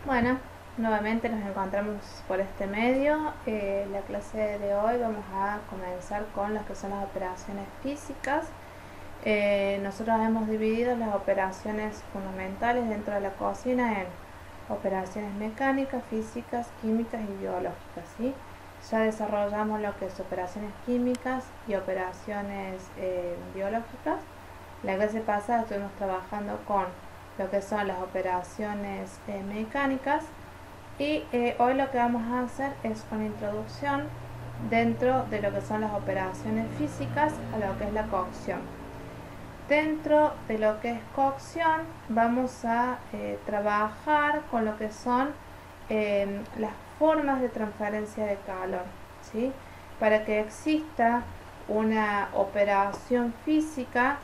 Bueno, nuevamente nos encontramos por este medio. La clase de hoy vamos a comenzar con las que son las operaciones físicas. Nosotros hemos dividido las operaciones fundamentales dentro de la cocina en operaciones mecánicas, físicas, químicas y biológicas, ¿sí? Ya desarrollamos lo que es operaciones químicas y operaciones biológicas. La clase pasada estuvimos trabajando con lo que son las operaciones mecánicas y hoy lo que vamos a hacer es una introducción dentro de lo que son las operaciones físicas a lo que es la cocción. Dentro de lo que es cocción vamos a trabajar con lo que son las formas de transferencia de calor, ¿sí? Para que exista una operación física,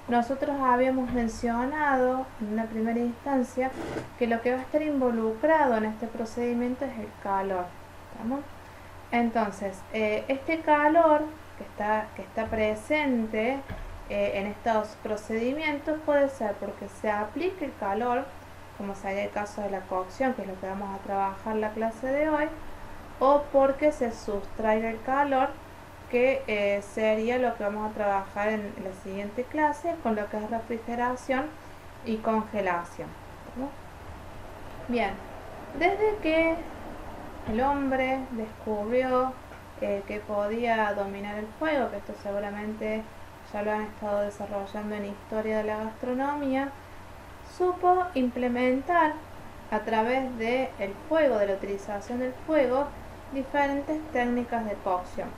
nosotros habíamos mencionado en una primera instancia que lo que va a estar involucrado en este procedimiento es el calor. ¿Estamos? Entonces, este calor que está presente en estos procedimientos puede ser porque se aplique el calor, como sería el caso de la cocción, que es lo que vamos a trabajar la clase de hoy, o porque se sustraiga el calor, que sería lo que vamos a trabajar en la siguiente clase con lo que es refrigeración y congelación. ¿No? Bien, desde que el hombre descubrió que podía dominar el fuego, que esto seguramente ya lo han estado desarrollando en historia de la gastronomía, supo implementar a través del fuego, de la utilización del fuego, diferentes técnicas de cocción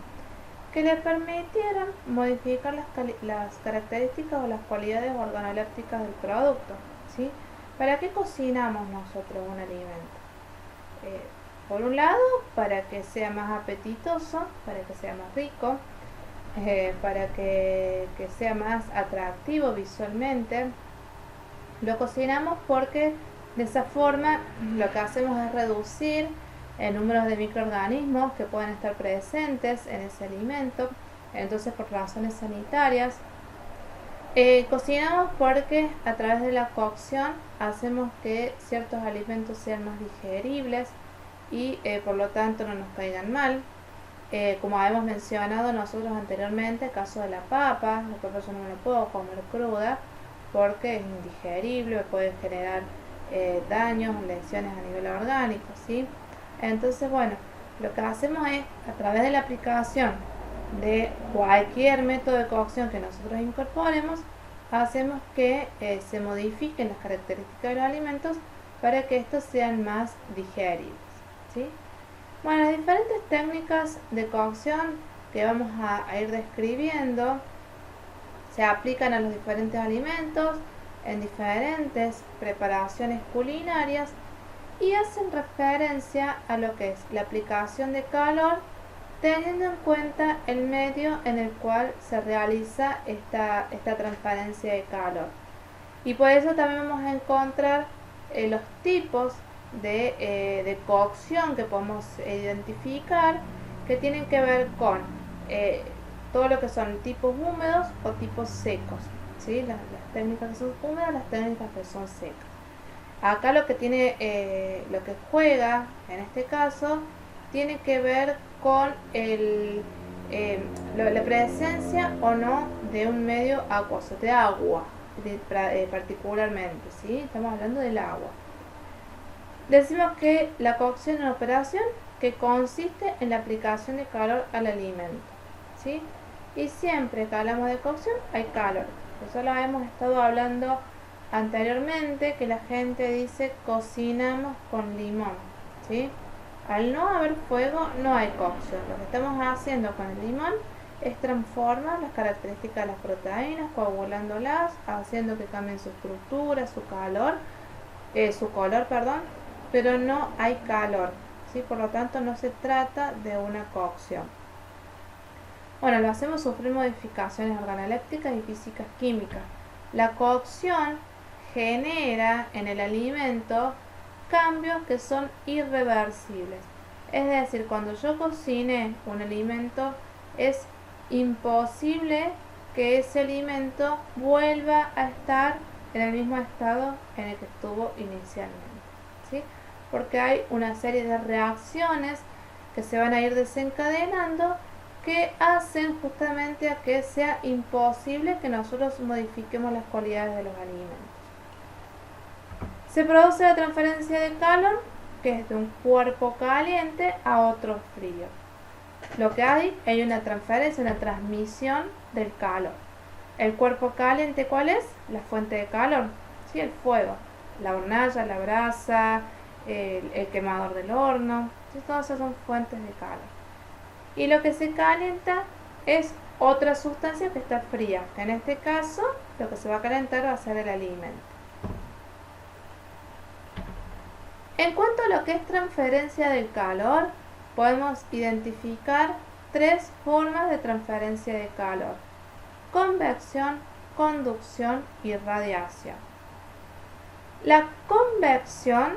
que le permitieran modificar las características o las cualidades organolépticas del producto. ¿Sí? ¿Para qué cocinamos nosotros un alimento? Eh, por un lado, para que sea más apetitoso, para que sea más rico, para que sea más atractivo visualmente. Lo cocinamos porque de esa forma lo que hacemos es reducir el número de microorganismos que pueden estar presentes en ese alimento. Entonces, por razones sanitarias, cocinamos porque a través de la cocción hacemos que ciertos alimentos sean más digeribles y por lo tanto no nos caigan mal. Como habíamos mencionado nosotros anteriormente, el caso de la papa yo no me la puedo comer cruda porque es indigerible, puede generar daños, lesiones a nivel orgánico, ¿sí? Entonces, bueno, lo que hacemos es, a través de la aplicación de cualquier método de cocción que nosotros incorporemos, hacemos que se modifiquen las características de los alimentos para que estos sean más digeribles, ¿sí? Bueno, las diferentes técnicas de cocción que vamos a ir describiendo se aplican a los diferentes alimentos en diferentes preparaciones culinarias y hacen referencia a lo que es la aplicación de calor teniendo en cuenta el medio en el cual se realiza esta transferencia de calor. Y por eso también vamos a encontrar los tipos de cocción que podemos identificar que tienen que ver con todo lo que son tipos húmedos o tipos secos, ¿sí? Las técnicas que son húmedas, las técnicas que son secas. Acá lo que tiene, lo que juega en este caso, tiene que ver con la presencia o no de un medio acuoso, de agua particularmente, ¿sí? Estamos hablando del agua. Decimos que la cocción es una operación que consiste en la aplicación de calor al alimento, ¿sí? Y siempre que hablamos de cocción hay calor. Eso lo hemos estado hablando anteriormente, que la gente dice cocinamos con limón, ¿sí? Al no haber fuego no hay cocción. Lo que estamos haciendo con el limón es transformar las características de las proteínas, coagulándolas, haciendo que cambien su estructura, su color, perdón, pero no hay calor, ¿sí? Por lo tanto no se trata de una cocción. Bueno, lo hacemos sufrir modificaciones organolépticas y físicas químicas. La cocción genera en el alimento cambios que son irreversibles. Es decir, cuando yo cocine un alimento es imposible que ese alimento vuelva a estar en el mismo estado en el que estuvo inicialmente, ¿sí? porque hay una serie de reacciones que se van a ir desencadenando que hacen justamente a que sea imposible que nosotros modifiquemos las cualidades de los alimentos. Se produce la transferencia de calor, que es de un cuerpo caliente a otro frío. Lo que hay una transferencia, una transmisión del calor. El cuerpo caliente, ¿cuál es? La fuente de calor, ¿sí? El fuego, la hornalla, la brasa, el quemador del horno, ¿sí? Todas esas son fuentes de calor. Y lo que se calienta es otra sustancia que está fría, que en este caso lo que se va a calentar va a ser el alimento. En cuanto a lo que es transferencia del calor, podemos identificar tres formas de transferencia de calor: convección, conducción y radiación. La convección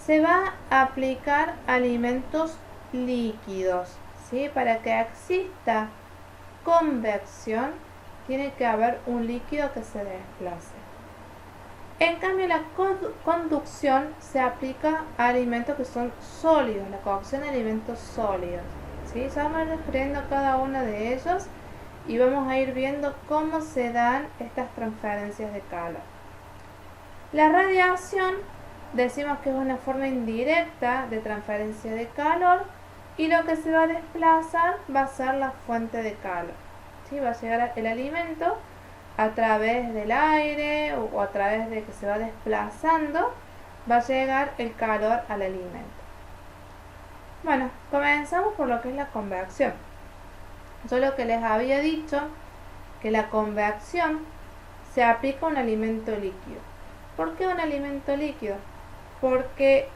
se va a aplicar a alimentos líquidos, ¿sí? Para que exista convección tiene que haber un líquido que se desplace. En cambio, la conducción se aplica a alimentos que son sólidos, la cocción de alimentos sólidos, ¿sí? Ya vamos a ir describiendo cada uno de ellos y vamos a ir viendo cómo se dan estas transferencias de calor. La radiación decimos que es una forma indirecta de transferencia de calor y lo que se va a desplazar va a ser la fuente de calor, ¿sí? Va a llegar el alimento a través del aire o a través de que se va desplazando, va a llegar el calor al alimento. Bueno, comenzamos por lo que es la convección. Yo lo que les había dicho, que la convección se aplica a un alimento líquido. ¿Por qué un alimento líquido? Porque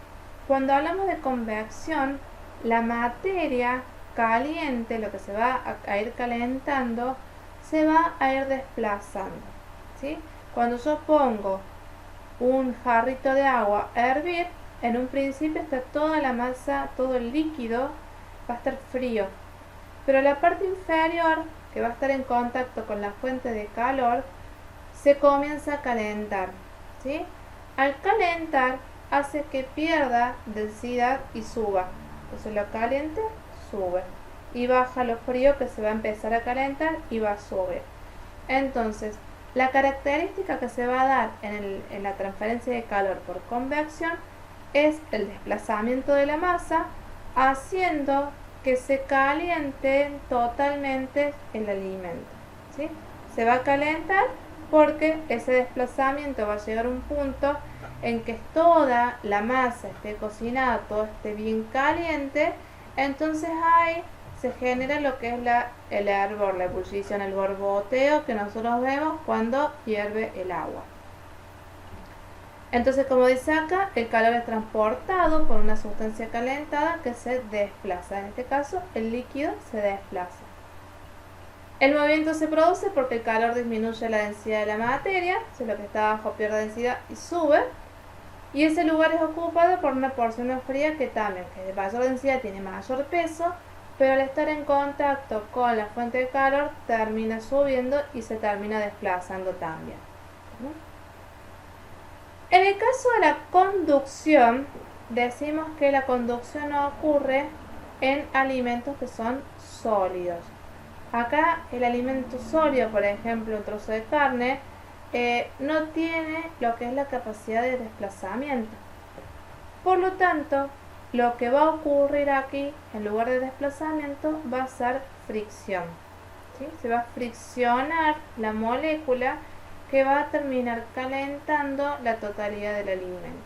cuando hablamos de convección, la materia caliente, lo que se va a ir calentando, se va a ir desplazando, ¿sí? Cuando yo pongo un jarrito de agua a hervir, en un principio está toda la masa, todo el líquido va a estar frío, pero la parte inferior, que va a estar en contacto con la fuente de calor, se comienza a calentar, ¿sí? Al calentar hace que pierda densidad y suba. Entonces lo caliente sube y baja lo frío, que se va a empezar a calentar y va a subir. Entonces, la característica que se va a dar en la transferencia de calor por convección es el desplazamiento de la masa, haciendo que se caliente totalmente el alimento, ¿sí? Se va a calentar porque ese desplazamiento va a llegar a un punto en que toda la masa esté cocinada, todo esté bien caliente. Entonces ahí se genera lo que es el hervor, la ebullición, el borboteo que nosotros vemos cuando hierve el agua. Entonces, como dice acá, el calor es transportado por una sustancia calentada que se desplaza. En este caso, el líquido se desplaza. El movimiento se produce porque el calor disminuye la densidad de la materia, si lo que está abajo pierde densidad y sube. Y ese lugar es ocupado por una porción más fría que también, que de mayor densidad tiene mayor peso, pero al estar en contacto con la fuente de calor termina subiendo y se termina desplazando también. En el caso de la conducción, decimos que la conducción ocurre en alimentos que son sólidos. Acá el alimento sólido, por ejemplo un trozo de carne, no tiene lo que es la capacidad de desplazamiento. Por lo tanto, lo que va a ocurrir aquí, en lugar de desplazamiento, va a ser fricción, ¿sí? Se va a friccionar la molécula que va a terminar calentando la totalidad del alimento.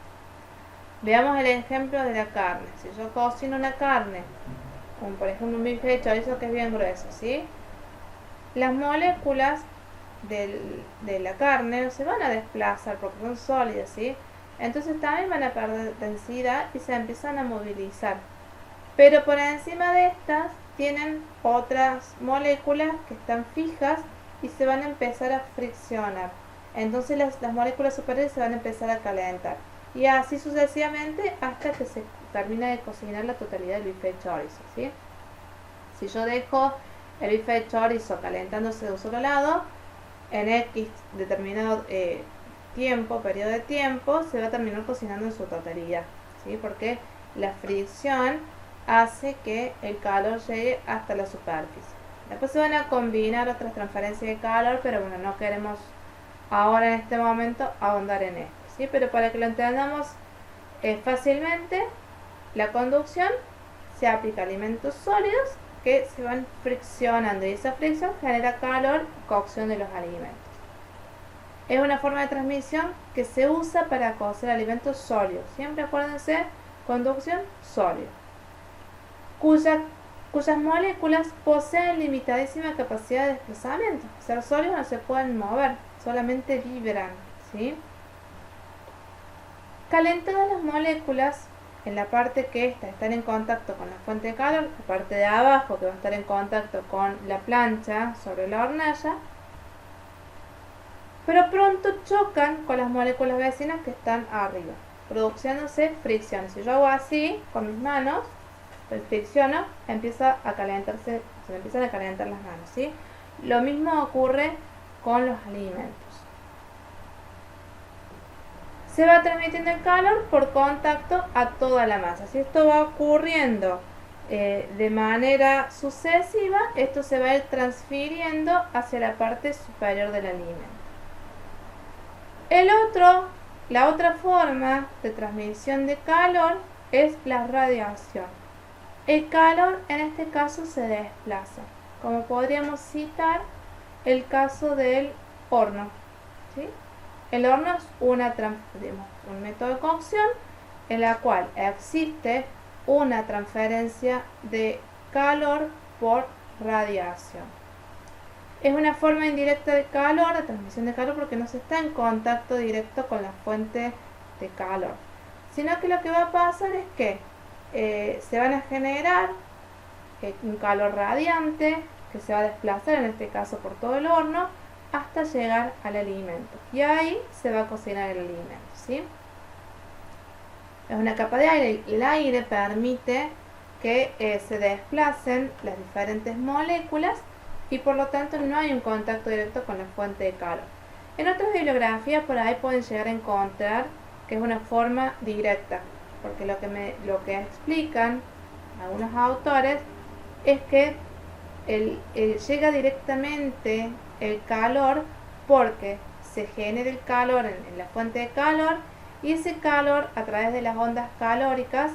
Veamos el ejemplo de la carne. Si yo cocino una carne, como por ejemplo un bife de chorizo que es bien grueso, ¿sí? Las moléculas de la carne no se van a desplazar porque son sólidas, ¿sí? Entonces también van a perder densidad y se empiezan a movilizar. Pero por encima de estas tienen otras moléculas que están fijas y se van a empezar a friccionar. Entonces las moléculas superiores se van a empezar a calentar. Y así sucesivamente hasta que se termina de cocinar la totalidad del bife de chorizo, ¿sí? Si yo dejo el bife de chorizo calentándose de un solo lado, en X determinado periodo de tiempo, se va a terminar cocinando en su totalidad. ¿sí? Porque la fricción hace que el calor llegue hasta la superficie. Después se van a combinar otras transferencias de calor, pero bueno, no queremos ahora en este momento ahondar en esto, ¿sí? Pero para que lo entendamos fácilmente, la conducción se aplica a alimentos sólidos que se van friccionando y esa fricción genera calor y cocción de los alimentos. Es una forma de transmisión que se usa para cocer alimentos sólidos. Siempre acuérdense, conducción sólida, cuyas moléculas poseen limitadísima capacidad de desplazamiento. Ser sólidos no se pueden mover, solamente vibran, ¿sí? Calentadas las moléculas, en la parte que están en contacto con la fuente de calor, la parte de abajo que va a estar en contacto con la plancha sobre la hornalla, pero pronto chocan con las moléculas vecinas que están arriba, produciéndose fricción. Si yo hago así con mis manos, fricciono, empieza a calentarse, se me empiezan a calentar las manos, ¿sí? Lo mismo ocurre con los alimentos. Se va transmitiendo el calor por contacto a toda la masa. Si esto va ocurriendo de manera sucesiva, esto se va a ir transfiriendo hacia la parte superior del alimento. La otra forma de transmisión de calor es la radiación. El calor en este caso se desplaza, como podríamos citar el caso del horno, ¿sí? El horno es un método de cocción en la cual existe una transferencia de calor por radiación. Es una forma indirecta de calor, de transmisión de calor, porque no se está en contacto directo con la fuente de calor, sino que lo que va a pasar es que se van a generar un calor radiante que se va a desplazar, en este caso por todo el horno, hasta llegar al alimento, y ahí se va a cocinar el alimento, ¿sí? Es una capa de aire. El aire permite que se desplacen las diferentes moléculas y por lo tanto no hay un contacto directo con la fuente de calor. En otras bibliografías por ahí pueden llegar a encontrar que es una forma directa, porque lo que explican algunos autores es que llega directamente el calor porque se genera el calor en la fuente de calor, y ese calor a través de las ondas calóricas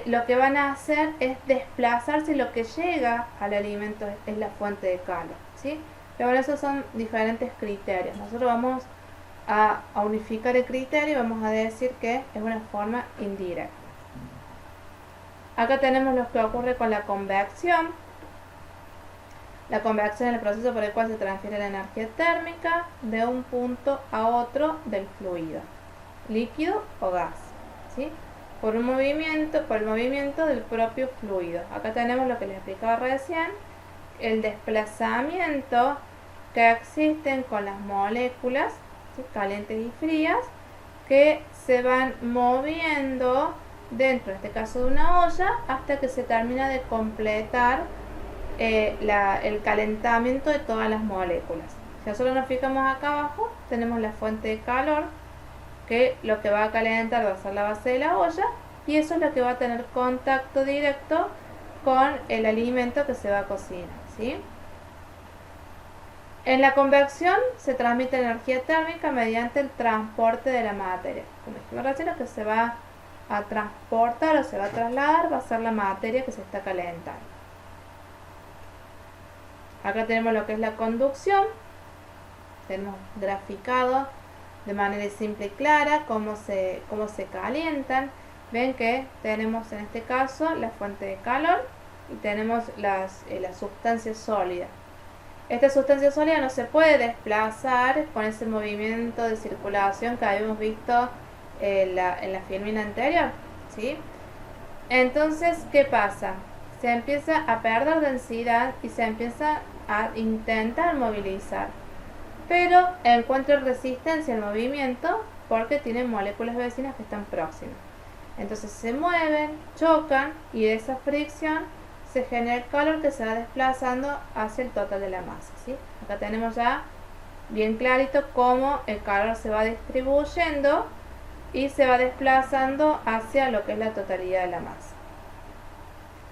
lo que van a hacer es desplazarse, y lo que llega al alimento es la fuente de calor, ¿sí? Pero bueno, esos son diferentes criterios. Nosotros vamos a unificar el criterio y vamos a decir que es una forma indirecta. Acá tenemos lo que ocurre con la convección. La convección es el proceso por el cual se transfiere la energía térmica de un punto a otro del fluido, líquido o gas, ¿sí? Por el movimiento del propio fluido. Acá tenemos lo que les explicaba recién, el desplazamiento que existen con las moléculas, ¿sí?, calientes y frías, que se van moviendo dentro, en este caso de una olla, hasta que se termina de completar el calentamiento de todas las moléculas. Si nosotros nos fijamos acá abajo, tenemos la fuente de calor, que lo que va a calentar va a ser la base de la olla, y eso es lo que va a tener contacto directo con el alimento que se va a cocinar, ¿sí? En la convección se transmite energía térmica mediante el transporte de la materia. Como dijimos recién, lo que se va a transportar o se va a trasladar va a ser la materia que se está calentando. Acá tenemos lo que es la conducción. Tenemos graficado de manera simple y clara cómo se calientan. Ven que tenemos en este caso la fuente de calor y tenemos la sustancia sólida. Esta sustancia sólida no se puede desplazar con ese movimiento de circulación que habíamos visto en la filmina anterior, ¿sí? Entonces, ¿qué pasa? Se empieza a perder densidad y se empieza a intentar movilizar, pero encuentra resistencia al movimiento porque tienen moléculas vecinas que están próximas. Entonces se mueven, chocan, y de esa fricción se genera el calor que se va desplazando hacia el total de la masa, ¿sí? Acá tenemos ya bien clarito cómo el calor se va distribuyendo y se va desplazando hacia lo que es la totalidad de la masa.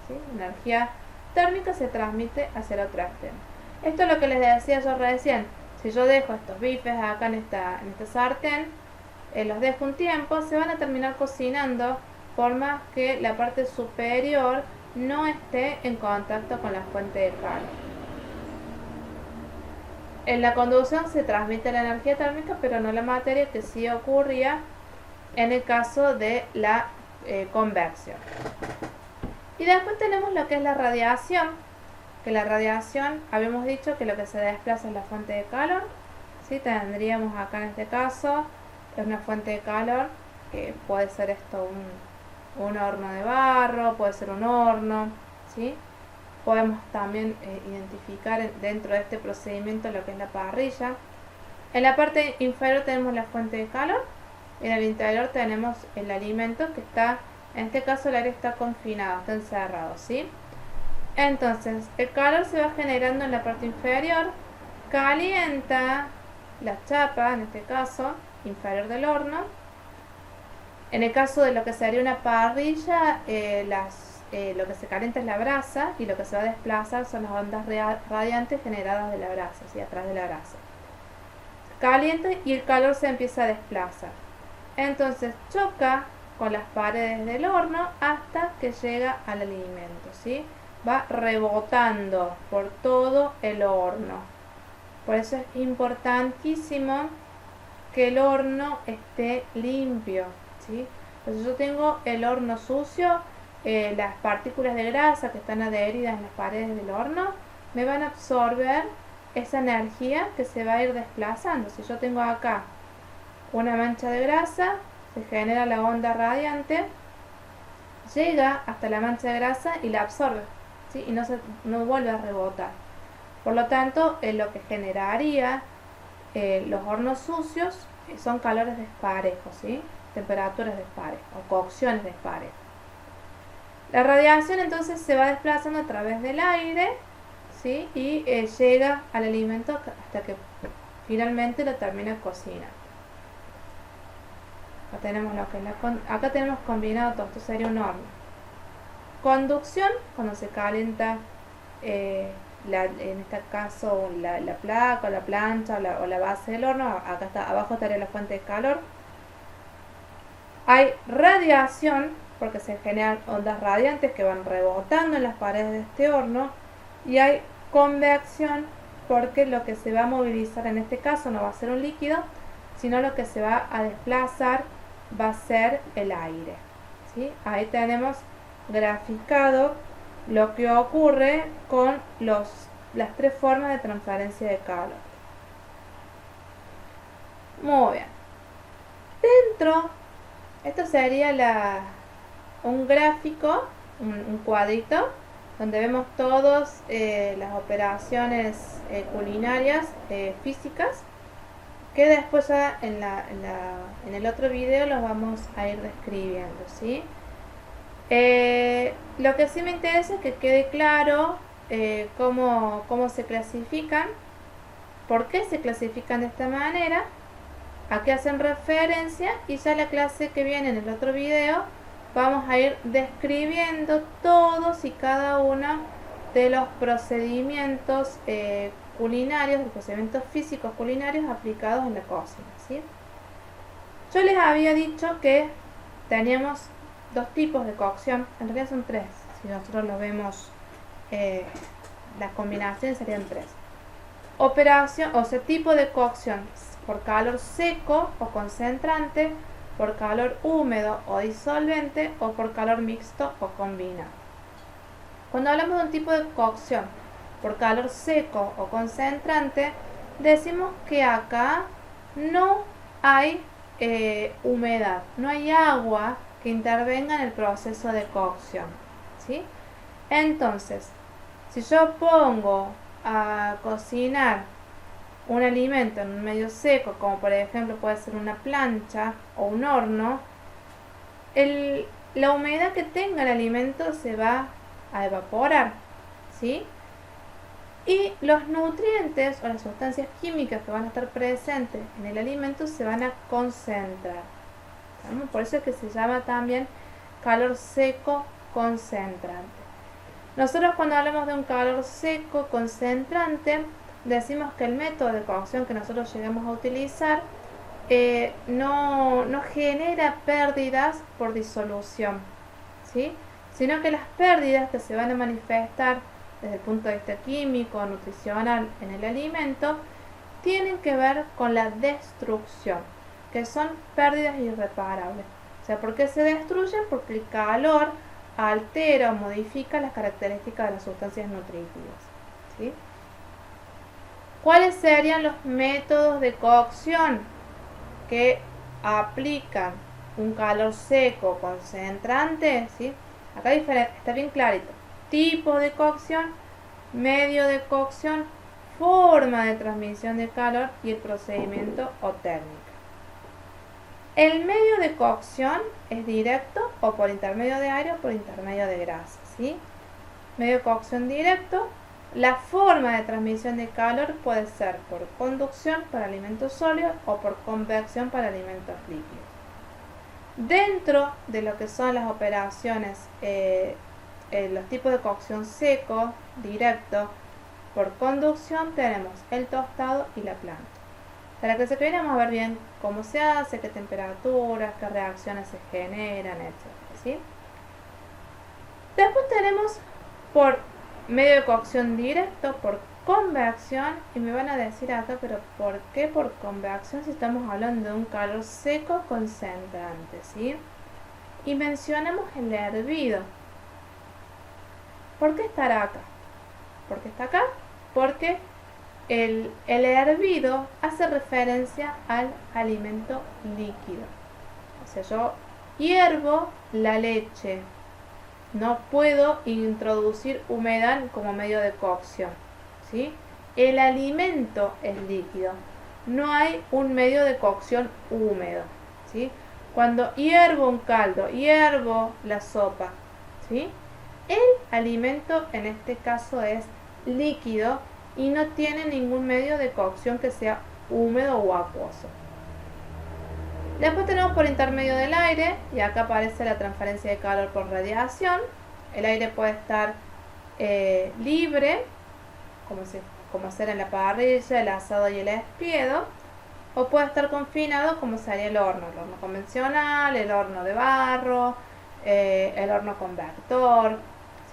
¿Sí? La energía térmica se transmite hacia el otro extremo. Esto es lo que les decía yo recién. Si yo dejo estos bifes acá en esta sartén, los dejo un tiempo, se van a terminar cocinando por más que la parte superior no esté en contacto con la fuente de calor. En la conducción se transmite la energía térmica, pero no la materia, que sí ocurría en el caso de la convección. Y después tenemos lo que es la radiación, que la radiación habíamos dicho que lo que se desplaza es la fuente de calor. ¿Sí? Tendríamos acá en este caso es una fuente de calor, que puede ser esto un horno de barro, puede ser un horno, ¿sí? Podemos también identificar dentro de este procedimiento lo que es la parrilla. En la parte inferior tenemos la fuente de calor y en el interior tenemos el alimento que está, en este caso el aire está confinado, está encerrado, ¿sí? Entonces el calor se va generando en la parte inferior, calienta la chapa, en este caso inferior del horno. En el caso de lo que sería una parrilla, lo que se calienta es la brasa y lo que se va a desplazar son las ondas radiantes generadas de la brasa, ¿sí? Atrás de la brasa. Calienta y el calor se empieza a desplazar. Entonces choca con las paredes del horno hasta que llega al alimento, ¿sí? Va rebotando por todo el horno. Por eso es importantísimo que el horno esté limpio, ¿sí? Entonces yo tengo el horno sucio, las partículas de grasa que están adheridas en las paredes del horno me van a absorber esa energía que se va a ir desplazando. Si yo tengo acá una mancha de grasa, se genera la onda radiante, llega hasta la mancha de grasa y la absorbe, ¿sí? Y no vuelve a rebotar. Por lo tanto, lo que generaría los hornos sucios son calores desparejos, ¿sí? Temperaturas desparejas o cocciones desparejas. La radiación entonces se va desplazando a través del aire, ¿sí? Y llega al alimento hasta que finalmente lo termina cocinando. Acá tenemos lo que es acá tenemos combinado todo, esto sería un horno. Conducción, cuando se calienta en este caso la placa o la plancha o la base del horno. Acá está, abajo estaría la fuente de calor. Hay radiación porque se generan ondas radiantes que van rebotando en las paredes de este horno, y hay convección porque lo que se va a movilizar en este caso no va a ser un líquido, sino lo que se va a desplazar va a ser el aire, ¿sí? Ahí tenemos graficado lo que ocurre con las tres formas de transferencia de calor. Muy bien. Esto sería un gráfico, un cuadrito, donde vemos todas las operaciones culinarias físicas, que después ya en el otro video los vamos a ir describiendo, ¿sí? Lo que sí me interesa es que quede claro cómo se clasifican, por qué se clasifican de esta manera, a qué hacen referencia, y ya la clase que viene en el otro video vamos a ir describiendo todos y cada uno de los procedimientos culinarios, los procedimientos físicos culinarios aplicados en la cocina, ¿sí? Yo les había dicho que teníamos dos tipos de cocción, en realidad son tres, si nosotros lo vemos, la combinación serían tres. Operación, o sea, tipo de cocción por calor seco o concentrante, por calor húmedo o disolvente, o por calor mixto o combinado. Cuando hablamos de un tipo de cocción por calor seco o concentrante, decimos que acá no hay humedad, no hay agua que intervenga en el proceso de cocción, ¿sí? Entonces, si yo pongo a cocinar un alimento en un medio seco, como por ejemplo puede ser una plancha o un horno, la humedad que tenga el alimento se va a evaporar, ¿sí? Y los nutrientes o las sustancias químicas que van a estar presentes en el alimento se van a concentrar, ¿no? Por eso es que se llama también calor seco concentrante. Nosotros cuando hablamos de un calor seco concentrante, decimos que el método de cocción que nosotros lleguemos a utilizar no genera pérdidas por disolución, ¿sí? Sino que las pérdidas que se van a manifestar desde el punto de vista químico, nutricional en el alimento, tienen que ver con la destrucción, que son pérdidas irreparables. O sea, ¿por qué se destruyen? Porque el calor altera o modifica las características de las sustancias nutritivas, ¿sí? ¿Cuáles serían los métodos de cocción que aplican un calor seco concentrante? ¿Sí? Acá está bien clarito. Tipo de cocción, medio de cocción, forma de transmisión de calor y el procedimiento o técnica. El medio de cocción es directo o por intermedio de aire o por intermedio de grasa, ¿sí? Medio de cocción directo. La forma de transmisión de calor puede ser por conducción para alimentos sólidos o por convección para alimentos líquidos. Dentro de lo que son las operaciones, los tipos de cocción seco, directo, por conducción tenemos el tostado y la plancha. Para que se quede vamos a ver bien cómo se hace, qué temperaturas, qué reacciones se generan, etc. ¿Sí? Después tenemos por medio de cocción directo, por convección, y me van a decir acá, pero ¿por qué por convección si estamos hablando de un calor seco concentrante? ¿Sí? Y mencionamos el hervido. ¿Por qué estará acá? ¿Por qué está acá? Porque el hervido hace referencia al alimento líquido. O sea, yo hiervo la leche. No puedo introducir humedad como medio de cocción, ¿sí? El alimento es líquido. No hay un medio de cocción húmedo, ¿sí? Cuando hiervo un caldo, hiervo la sopa, ¿sí? El alimento en este caso es líquido y no tiene ningún medio de cocción que sea húmedo o acuoso. Después tenemos por intermedio del aire, y acá aparece la transferencia de calor por radiación. El aire puede estar libre, como ser en la parrilla, el asado y el espiedo, o puede estar confinado, como sería el horno convencional, el horno de barro, el horno convector,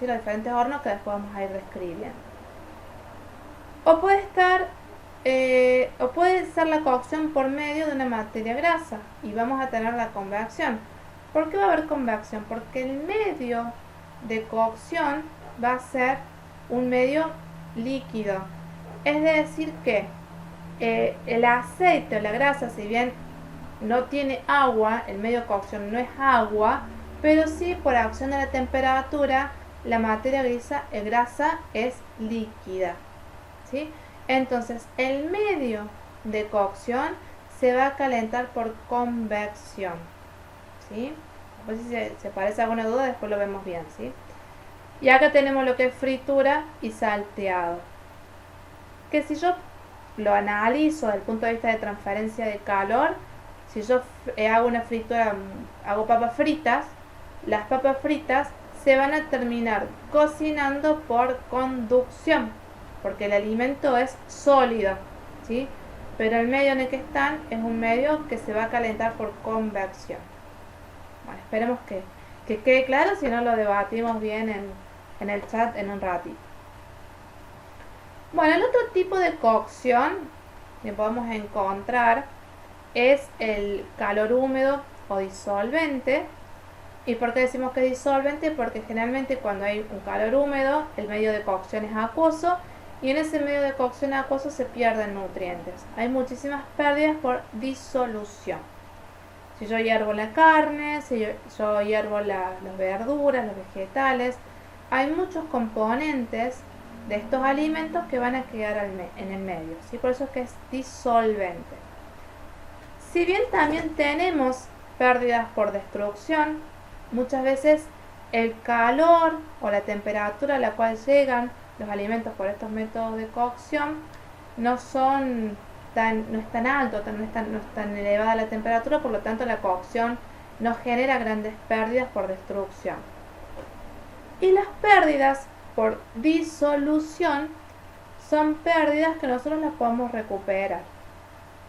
¿sí? Los diferentes hornos que después vamos a ir describiendo. O puede ser la cocción por medio de una materia grasa y vamos a tener la convección. ¿Por qué va a haber convección? Porque el medio de cocción va a ser un medio líquido. Es decir que el aceite o la grasa, si bien no tiene agua, el medio de cocción no es agua, pero sí por acción de la temperatura la materia grasa es líquida, ¿sí? Entonces el medio de cocción se va a calentar por convección, ¿sí? Después si se parece alguna duda, después lo vemos bien, ¿sí? Y acá tenemos lo que es fritura y salteado, que si yo lo analizo desde el punto de vista de transferencia de calor, si yo hago una fritura, hago papas fritas, las papas fritas se van a terminar cocinando por conducción, porque el alimento es sólido, ¿sí? Pero el medio en el que están es un medio que se va a calentar por convección. Bueno, esperemos que quede claro, si no lo debatimos bien en el chat en un ratito. Bueno, el otro tipo de cocción que podemos encontrar es el calor húmedo o disolvente. ¿Y por qué decimos que es disolvente? Porque generalmente cuando hay un calor húmedo, el medio de cocción es acuoso y en ese medio de cocción acuoso se pierden nutrientes. Hay muchísimas pérdidas por disolución. Si yo hiervo la carne, si yo hiervo las verduras, los vegetales, hay muchos componentes de estos alimentos que van a quedar en el medio, ¿sí? Por eso es que es disolvente. Si bien también tenemos pérdidas por destrucción, muchas veces el calor o la temperatura a la cual llegan los alimentos por estos métodos de cocción no es tan alto, no es tan elevada la temperatura, por lo tanto la cocción no genera grandes pérdidas por destrucción. Y las pérdidas por disolución son pérdidas que nosotros las podemos recuperar.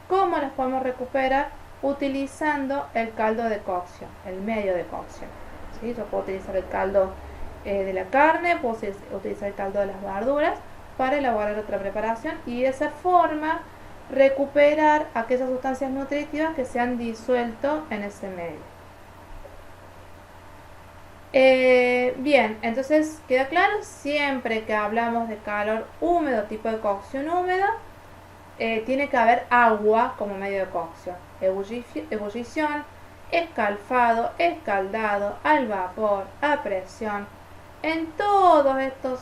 ¿Cómo las podemos recuperar? Utilizando el caldo de cocción, el medio de cocción. ¿Sí? Yo puedo utilizar el caldo de la carne, puedo utilizar el caldo de las verduras para elaborar otra preparación y de esa forma recuperar aquellas sustancias nutritivas que se han disuelto en ese medio. Bien, entonces queda claro, siempre que hablamos de calor húmedo, tipo de cocción húmeda, tiene que haber agua como medio de cocción. Ebullición, escalfado, escaldado, al vapor, a presión. En todos estos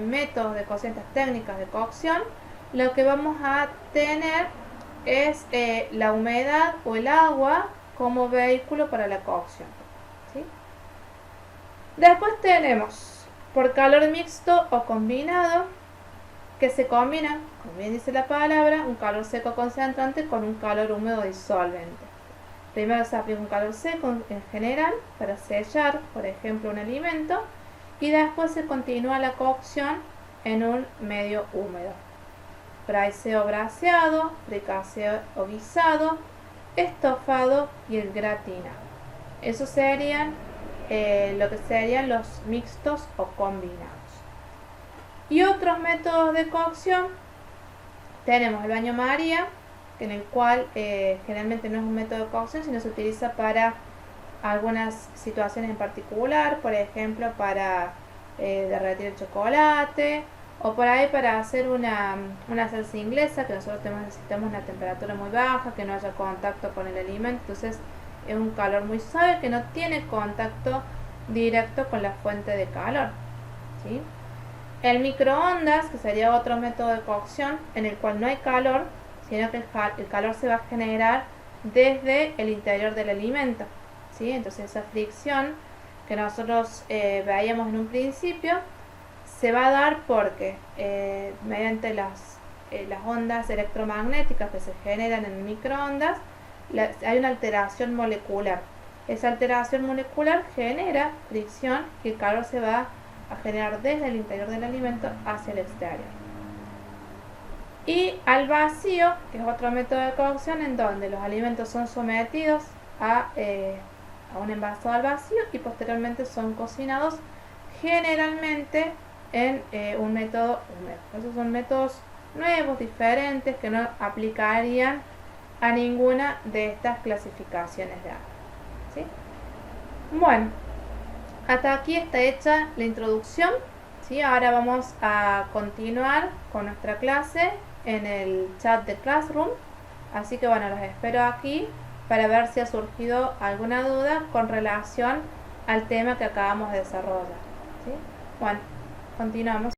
métodos de cocción, estas técnicas de cocción, lo que vamos a tener es la humedad o el agua como vehículo para la cocción. ¿Sí? Después tenemos por calor mixto o combinado, que se combina, como bien dice la palabra, un calor seco concentrante con un calor húmedo disolvente. Primero se aplica un calor seco en general para sellar, por ejemplo, un alimento, y después se continúa la cocción en un medio húmedo. Braiseo braseado, fricasseo o guisado, estofado y el gratinado. Esos serían lo que serían los mixtos o combinados. Y otros métodos de cocción, tenemos el baño María, en el cual generalmente no es un método de cocción, sino se utiliza para algunas situaciones en particular, por ejemplo para derretir el chocolate, o por ahí para hacer una salsa inglesa, que nosotros necesitamos una temperatura muy baja, que no haya contacto con el alimento, entonces es un calor muy suave que no tiene contacto directo con la fuente de calor. ¿Sí? El microondas, que sería otro método de cocción en el cual no hay calor, sino que el calor se va a generar desde el interior del alimento. ¿Sí? Entonces esa fricción que nosotros veíamos en un principio se va a dar porque mediante las ondas electromagnéticas que se generan en el microondas hay una alteración molecular. Esa alteración molecular genera fricción y el calor se va a generar desde el interior del alimento hacia el exterior. Y al vacío, que es otro método de cocción en donde los alimentos son sometidos a un envasado al vacío y posteriormente son cocinados generalmente en un método húmedo. Esos son métodos nuevos, diferentes, que no aplicarían a ninguna de estas clasificaciones de agua. ¿Sí? Bueno, hasta aquí está hecha la introducción. ¿Sí? Ahora vamos a continuar con nuestra clase en el chat de Classroom. Así que bueno, los espero aquí para ver si ha surgido alguna duda con relación al tema que acabamos de desarrollar. ¿Sí? Bueno, continuamos.